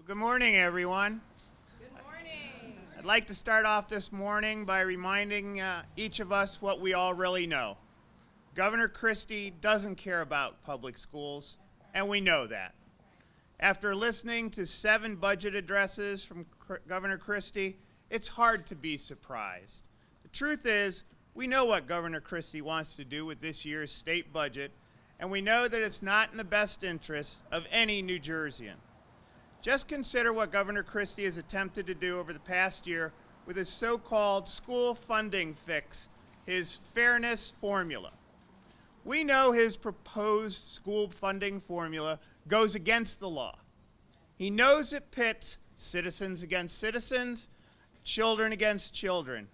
Well, good morning, everyone. Good morning. I'd like to start off this morning by reminding each of us what we all really know. Governor Christie doesn't care about public schools, and we know that. After listening to 7 budget addresses from Governor Christie, it's hard to be surprised. The truth is, we know what Governor Christie wants to do with this year's state budget, and we know that it's not in the best interest of any New Jerseyan. Just consider what Governor Christie has attempted to do over the past year with his so-called school funding fix, his fairness formula. We know his proposed school funding formula goes against the law. He knows it pits citizens against citizens, children against children.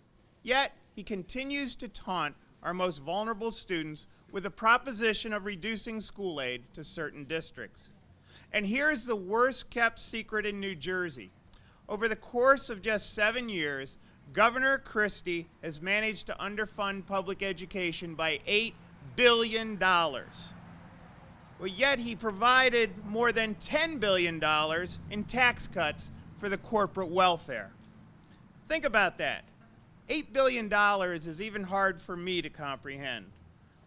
Yet, he continues to taunt our most vulnerable students with the proposition of reducing school aid to certain districts. And here's the worst-kept secret in New Jersey. Over the course of just 7 years, Governor Christie has managed to underfund public education by $8 billion. Well, yet he provided more than $10 billion in tax cuts for the corporate welfare. Think about that. $8 billion is even hard for me to comprehend.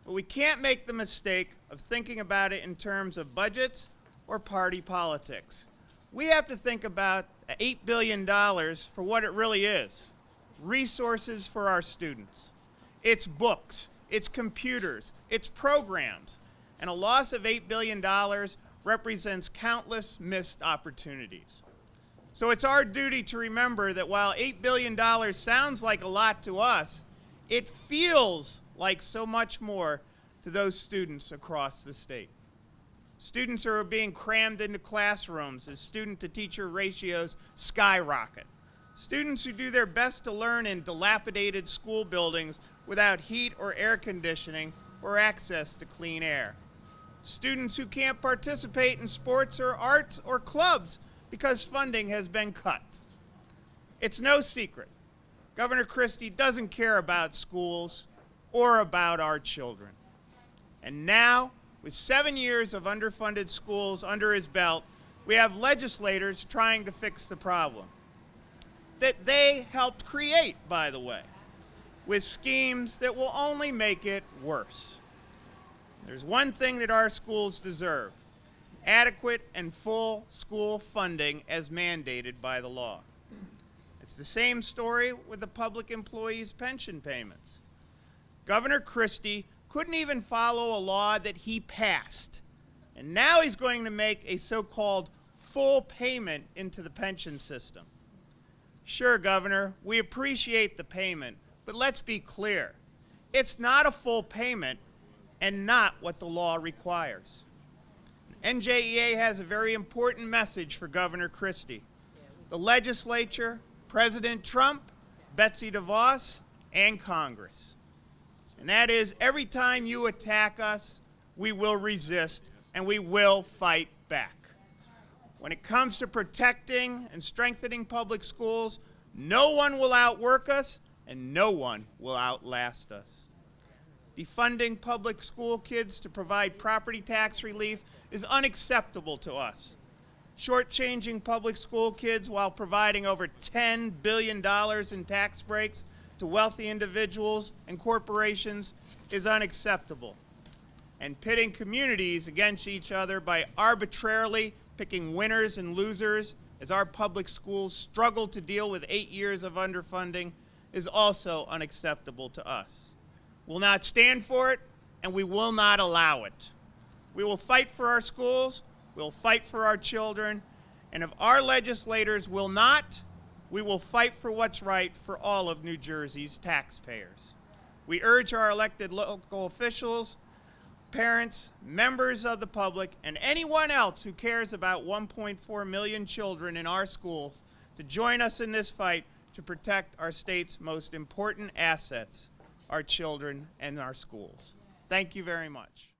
But we can't make the mistake of thinking about it in terms of budgets or party politics. We have to think about $8 billion for what it really is: resources for our students. It's books, it's computers, it's programs, and a loss of $8 billion represents countless missed opportunities. So it's our duty to remember that while $8 billion sounds like a lot to us, it feels like so much more to those students across the state. Students are being crammed into classrooms as student-to-teacher ratios skyrocket. Students who do their best to learn in dilapidated school buildings without heat or air conditioning or access to clean air. Students who can't participate in sports or arts or clubs because funding has been cut. It's no secret. Governor Christie doesn't care about schools or about our children. And now, with 7 years of underfunded schools under his belt, we have legislators trying to fix the problem that they helped create, by the way, with schemes that will only make it worse. There's one thing that our schools deserve: adequate and full school funding as mandated by the law. It's the same story with the public employees' pension payments. Governor Christie couldn't even follow a law that he passed, and now he's going to make a so-called full payment into the pension system. Sure, Governor, we appreciate the payment, but let's be clear. It's not a full payment and not what the law requires. NJEA has a very important message for Governor Christie. The legislature, President Trump, Betsy DeVos, and Congress. And that is, every time you attack us, we will resist and we will fight back. When it comes to protecting and strengthening public schools, no one will outwork us and no one will outlast us. Defunding public school kids to provide property tax relief is unacceptable to us. Shortchanging public school kids while providing over $10 billion in tax breaks to wealthy individuals and corporations is unacceptable. And pitting communities against each other by arbitrarily picking winners and losers as our public schools struggle to deal with 8 years of underfunding is also unacceptable to us. We'll not stand for it, and we will not allow it. We will fight for our schools, we'll fight for our children, and if our legislators will not, we will fight for what's right for all of New Jersey's taxpayers. We urge our elected local officials, parents, members of the public, and anyone else who cares about 1.4 million children in our schools to join us in this fight to protect our state's most important assets, our children and our schools. Thank you very much.